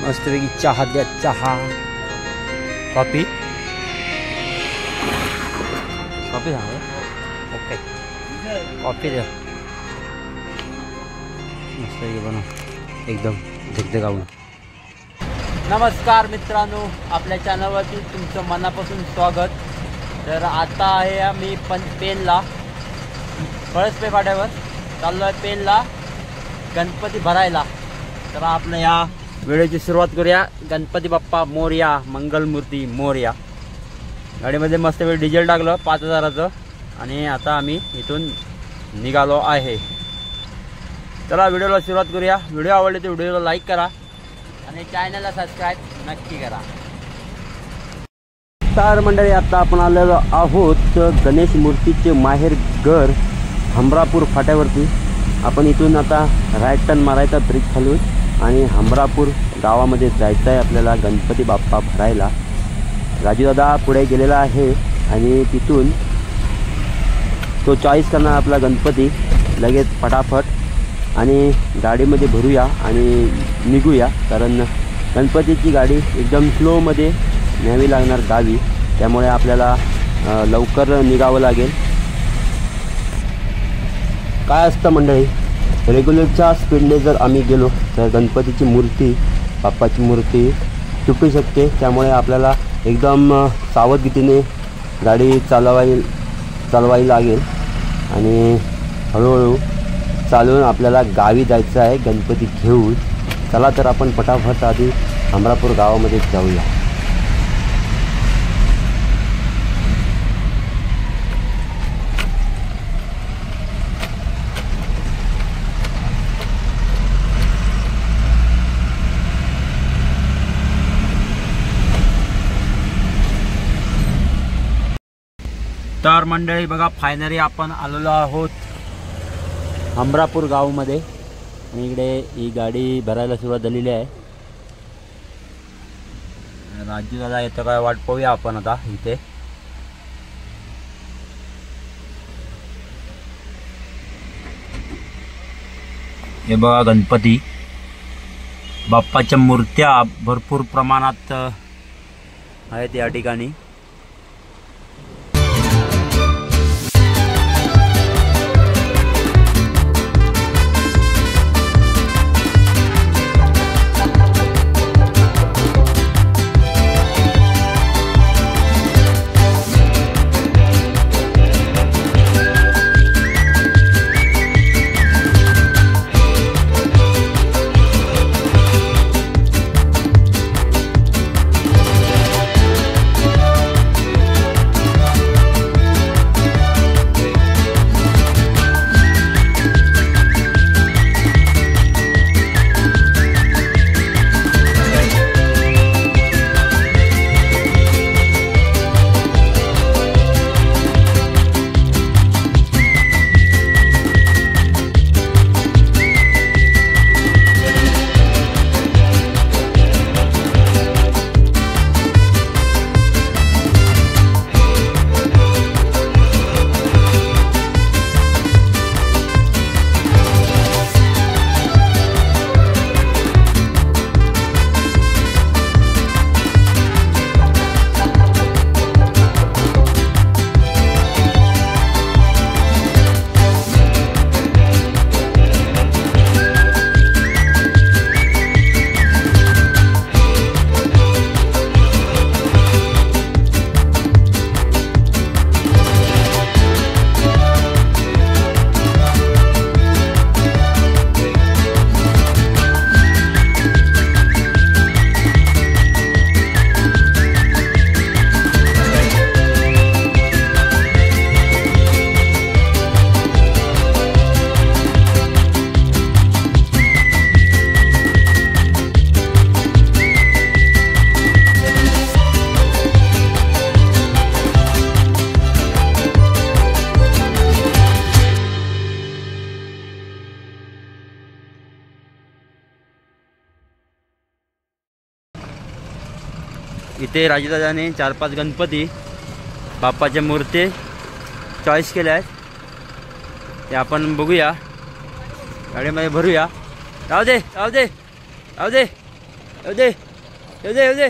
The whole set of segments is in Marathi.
मस्तपैकी चहा द्या, चहा कॉफी कॉफी सांगा. ओके कॉफी द्या मस्तपैकी बनव एकदम झगझगावून. नमस्कार मित्रांनो, आपल्या चॅनलवरती तुमचं मनापासून स्वागत. तर आता आहे आम्ही पेनला पळसपे फाट्यावर चाललो आहे पेनला गणपती भरायला. तर आपल्या या व्हिडिओची सुरुवात करूया. गणपती बाप्पा मोरया, मंगलमूर्ती मोरया. गाडीमध्ये मस्त वेळ डिझेल टाकलं 5000चं आणि आता आम्ही इथून निघालो आहे. चला व्हिडिओला सुरुवात करूया. व्हिडिओ आवडले तर व्हिडिओला लाईक करा आणि चॅनलला सबस्क्राईब नक्की करा. तर मंडळी, आता आपण आलेलो आहोत गणेश मूर्तीचे माहेर घर हमरापूर फाट्यावरती. आपण इथून आता राईट टर्न मारायचा ब्रिज खालून आणि हमरापूर गावामध्ये जायचं आहे आपल्याला गणपती बाप्पा भरायला. राजूदादा पुढे गेलेला आहे आणि तिथून तो चॉईस करणार आपला गणपती लगेच फटाफट आणि गाडीमध्ये भरूया आणि निघूया. कारण गणपतीची गाडी एकदम स्लोमध्ये न्यावी लागणार गावी, त्यामुळे आपल्याला लवकर निघावं लागेल. काय असतं मंडळी, रेग्युलरच्या स्पीडने जर आम्ही गेलो तर गणपतीची मूर्ती, बाप्पाची मूर्ती तुटू शकते. त्यामुळे आपल्याला एकदम सावधगतीने गाडी चालवावी लागेल आणि हळूहळू चालून आपल्याला गावी जायचं आहे गणपती घेऊन. चला तर आपण पटापट आधी हमरापूर गावामध्ये जाऊया. तर मंडळी बघा, फायनली आपण आलेलो आहोत हमरापूर गावामध्ये आणि इकडे ही गाडी भरायला सुरुवात झालेली आहे. राजू दादा येतं काय वाट पाहूया आपण आता इथे. हे बघा गणपती बाप्पाच्या मूर्त्या भरपूर प्रमाणात आहेत या ठिकाणी. इथे राजदादाने 4-5 गणपती बाप्पाच्या मूर्ती चॉईस केल्या आहेत. ते आपण बघूया, गाडीमध्ये भरूया. राहू दे राहू दे राहू दे. येऊ दे येऊ दे येऊ दे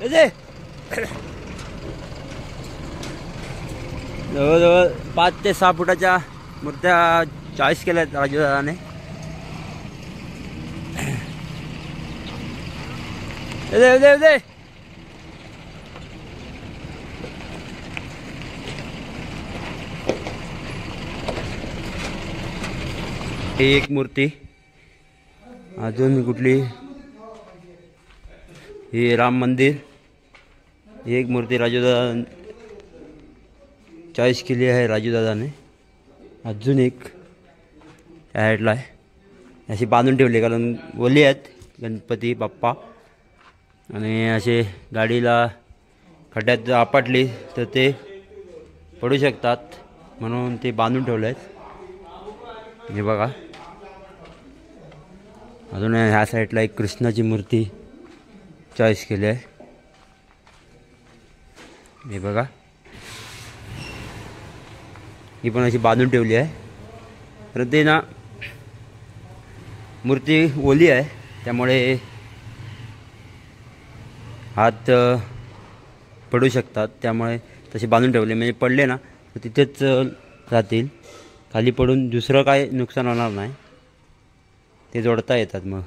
येऊ दे. जवळजवळ 5 ते 6 फुटाच्या मूर्त्या चॉईस केल्यात राजूदादाने. येऊ दे येऊ दे येऊ दे. ही एक मूर्ती. अजून कुठली? ही राम मंदिर. ही एक मूर्ती राजूदादा चॉईस केली आहे राजूदादाने. अजून एक त्या साईडला आहे. अशी बांधून ठेवली कारण ओली आहेत गणपती बाप्पा. आणि असे गाडीला खड्ड्यात आपटली तर ते पडू शकतात म्हणून ते बांधून ठेवले आहेत. हे बघा. अजून ह्या साईडला एक कृष्णाची मूर्ती चॉईस केली आहे. हे बघा. ही पण अशी बांधून ठेवली आहे. तर ते ना मूर्ती ओली आहे त्यामुळे हात पडू शकतात. त्यामुळे तसे बांधून ठेवले म्हणजे पडले ना तर तिथेच राहतील. खाली पडून दुसरं काय नुकसान होणार नाही. ते जोडता येतात मग.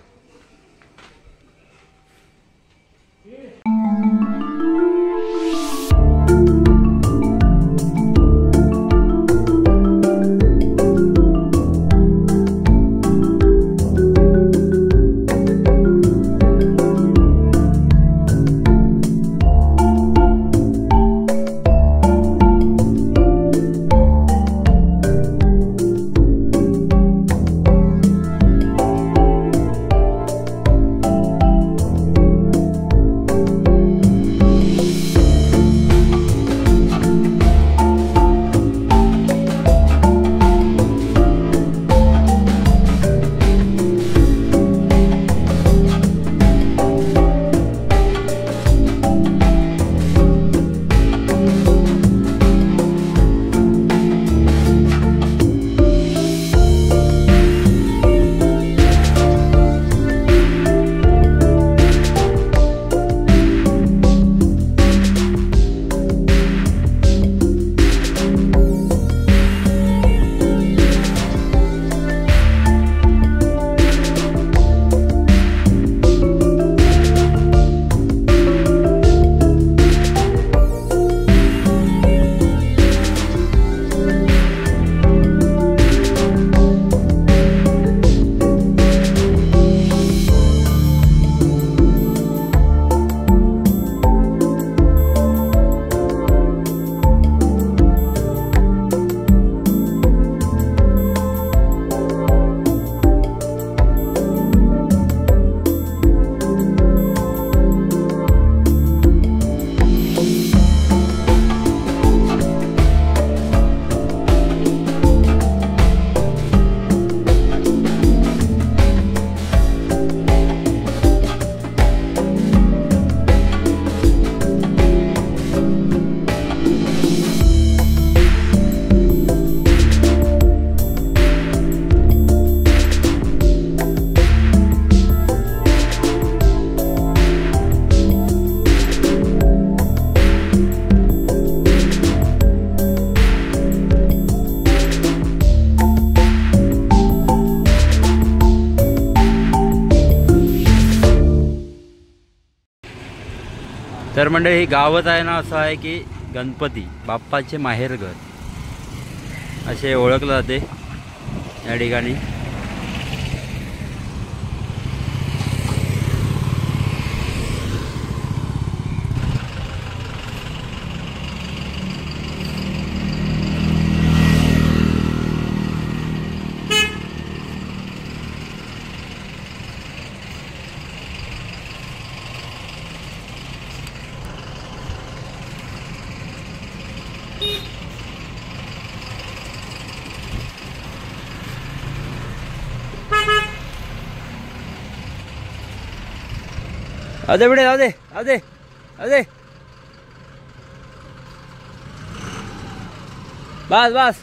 तर मंडळी ही गावच आहे ना असं आहे की गणपती बाप्पाचे माहेरघर असे ओळखलं जाते या ठिकाणी. आदे बेटे आदे आदे आदे बस बस.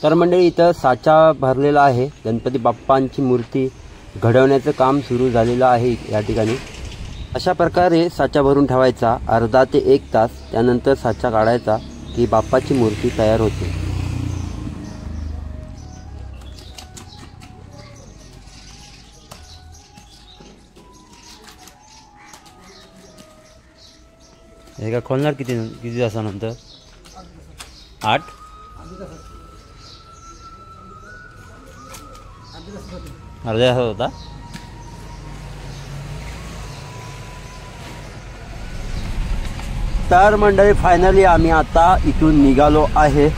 तर मंडळी इथं साचा भरलेला आहे. गणपती बाप्पांची मूर्ती घडवण्याचं काम सुरू झालेलं आहे या ठिकाणी. अशा प्रकारे साचा भरून ठेवायचा अर्धा ते 1 तास. त्यानंतर साचा काढायचा की बाप्पाची मूर्ती तयार होते. हे का खोलणार किती तासानंतर? 8 अर्ध्या तासात होता. तर मंडळी फायनली आम्ही आता इथून निघालो आहे.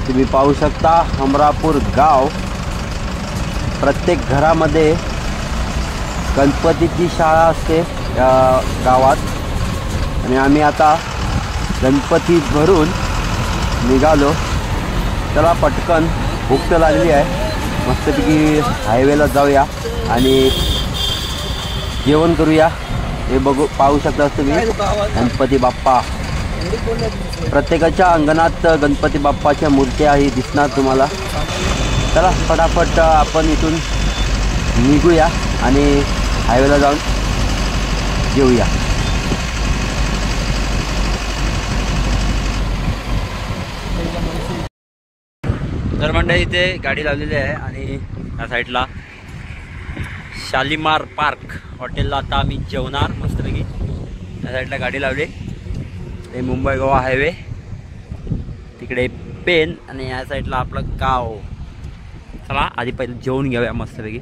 तुम्ही पाहू शकता हमरापूर गाव. प्रत्येक घरामध्ये गणपतीची शाळा असते या गावात आणि आम्ही आता गणपती भरून निघालो. चला पटकन भूक तर लागली आहे. मस्तपैकी हायवेला जाऊया आणि जेवण करूया. हे पाहू शकता तुम्ही गणपती बाप्पा. प्रत्येकाच्या अंगणात गणपती बाप्पाच्या मूर्त्याही दिसणार तुम्हाला. चला फटाफट आपण इथून निघूया आणि हायवेला जाऊन जेऊया. तर मंडळी इथे गाडी लावलेली आहे आणि या साईडला शालीमार पार्क हॉटेलला आता आम्ही जेवणार मस्तपैकी. या साईडला गाडी लावली. हे मुंबई गोवा हायवे, तिकडे पेन आणि या साईडला आपलं गाव. चला आधी पहिले जेवून घेऊया मस्तपैकी.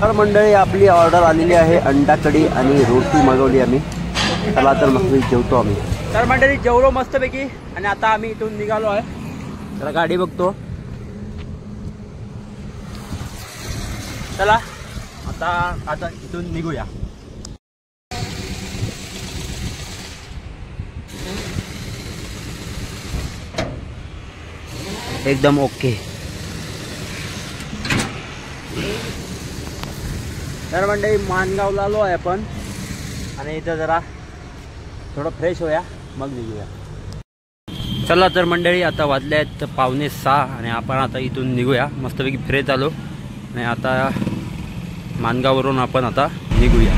तर मंडळी आपली ऑर्डर आलेली आहे. अंडा कढी आणि रोटी मागवली आम्ही. चला तर मस्तपैकी जेवतो आम्ही. तर मंडळी जेवलो मस्तपैकी आणि आता आम्ही इथून निघालो आहे. तर गाडी बघतो. चला आता इथून निघूया. एकदम ओके. तर मंडळी माणगावला आलो आहे आपण आणि इथं जरा थोडं फ्रेश होऊया मग निघूया. चला तर मंडळी आता वाजले आहेत 5:45 आणि आपण आता इथून निघूया. मस्तपैकी फ्रेश झालो आणि आता माणगाववरून आपण आता निघूया.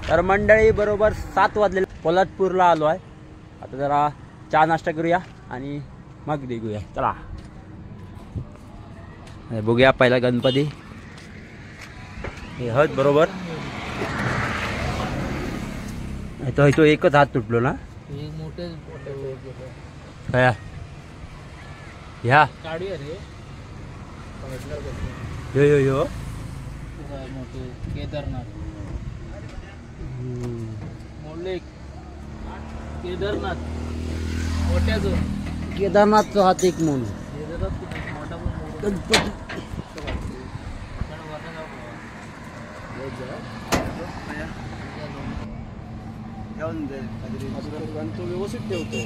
तर मंडळी बरोबर 7 वाजले. पोलादपूरला आलो आहे. आता जरा चहा नाश्ता करूया आणि मग निघूया. चला बघूया पहिला गणपती. हे हत बरोबर तो एकच हात तुटलो ना. काय ह्या यो यो केदारनाथ केदारनाथचा हात एक म्हणून गणपती. व्यवस्थित ठेवतो.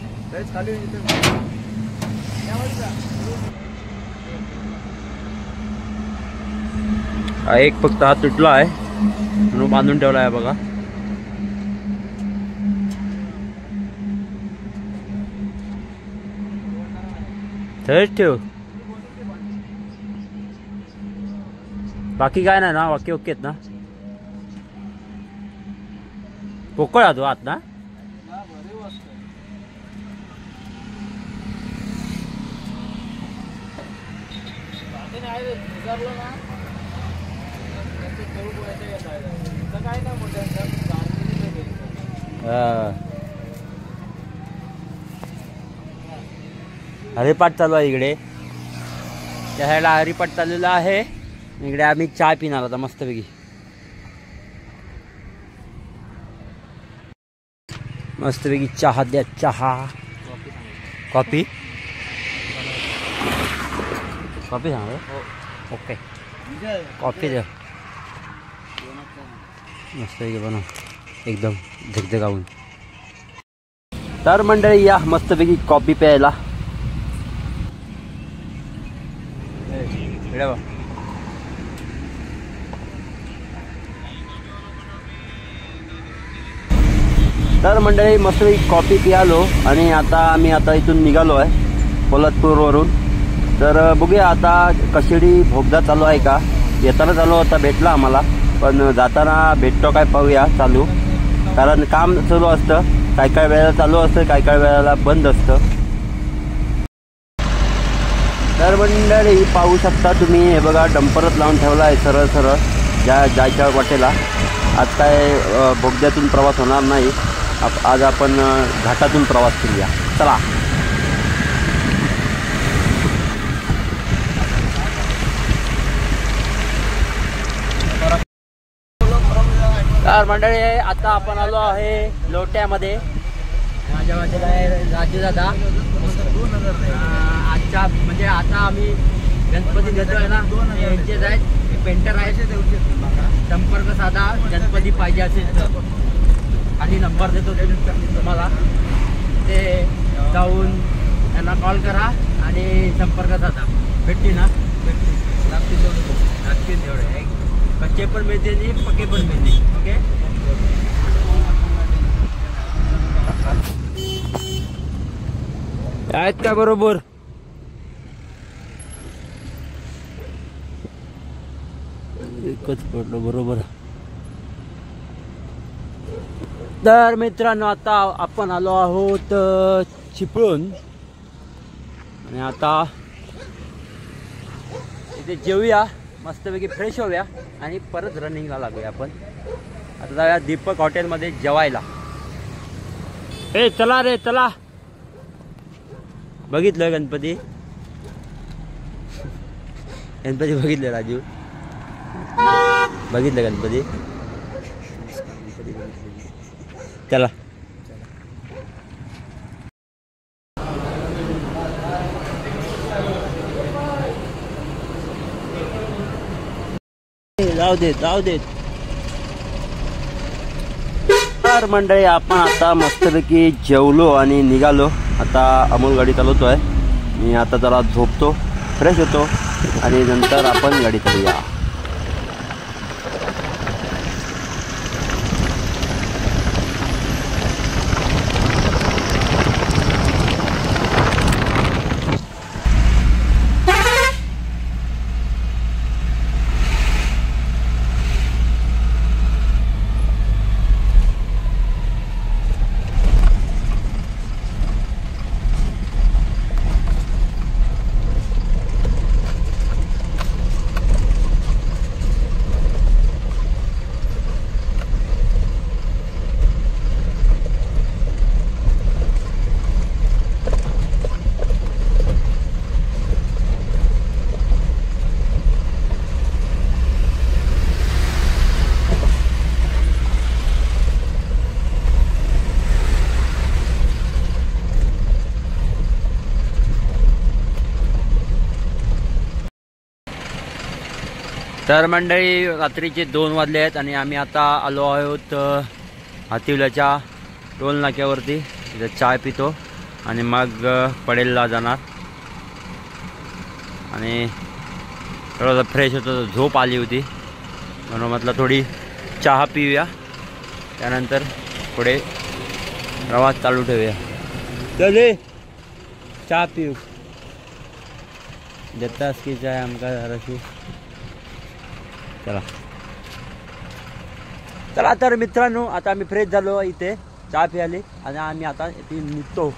एक फक्त हात तुटला आहे म्हणून बांधून ठेवला आहे बघा. थेट ठेव. बाकी काय नाही ना. ओके आहेत ना. पोकळ तो आत ना. विचारलं ना त्यांचं स्वरूप व्हायचं येत आहे तर काय ना मोठ्यांचं हरिपाठ चालू आहे इकडे, त्या साईडला हरिपाठ चाललेला आहे. इकडे आम्ही चहा पिणार आता मस्तपैकी. मस्तपैकी चहा द्या. चहा कॉफी कॉफी सांगा. ओके कॉफी द्या मस्तपैकी बनव एकदम झगझगावून. तर मंडळी या मस्तपैकी कॉफी प्यायला. तर मंडळी मस्तपैकी कॉफी पियालो आणि आता आम्ही इथून निघालो आहे पोलादपूरवरून. तर बघूया आता कशिडी भोगदा चालू आहे का. येताना चालू होता भेटला आम्हाला, पण जाताना भेटतो काय पाहूया चालू, कारण काम चालू असतं. काय काय वेळेला चालू असतं, काय काय वेळेला बंद असतं. तर मंडळी पाहू शकता तुम्ही, हे बघा डंपरच लावून ठेवला आहे सरळ सरळ जायच्या वाटेला. आज काय बोगद्यातून प्रवास होणार नाही, आज आपण घाटातून प्रवास करूया. चला. तर मंडळी आता आपण आलो आहे लोट्यामध्ये. माझ्या बाजूला आहे राजू दादा. आजच्या म्हणजे आता आम्ही गणपती घेतोय ना, यांचेच आहेत, पेंटर आहेत. संपर्क साधा गणपती पाहिजे असेल तर खाली नंबर देतो तुम्हाला, ते जाऊन त्यांना कॉल करा आणि संपर्क साधा. भेटतील ना, लागतील तेवढे. कच्चे पण मिळते आणि पक्के पण मिळते. ओके आहेत का बरोबर. एकच पडलो बरोबर. तर मित्रांनो आता आपण आलो आहोत चिपळूण आणि आता इथे जेवूया मस्तपैकी, फ्रेश होऊया आणि परत रनिंगला लागूया. आपण आता जाऊया दीपक हॉटेलमध्ये जेवायला. ए चला रे चला. बघितलं गणपती, गणपती बघितलं राजू, बघितलं गणपती. चला जाऊ देत. तर मंडळी आपण आता मस्तपैकी जेवलो आणि निघालो. आता अमोल गाडी चालवतोय. मी आता जरा झोपतो, फ्रेश होतो आणि नंतर आपण गाडी चालूया. तर मंडळी रात्रीचे 2 वाजले आहेत आणि आम्ही आता आलो आहोत हातिवल्याच्या टोल नाक्यावरती. इथे चाय पितो आणि मग पडेलला जाणार आणि थोडंसं फ्रेश होतो. झोप आली होती म्हणून म्हटलं थोडी चहा पिऊया, त्यानंतर पुढे प्रवास चालू ठेवूया. चले चहा पिऊ देतास की चाय आमका जराशी. चला तर मित्रांनो आता आम्ही फ्रेश झालो, इथे चहा प्यायली आणि आम्ही आता इथे निघतो.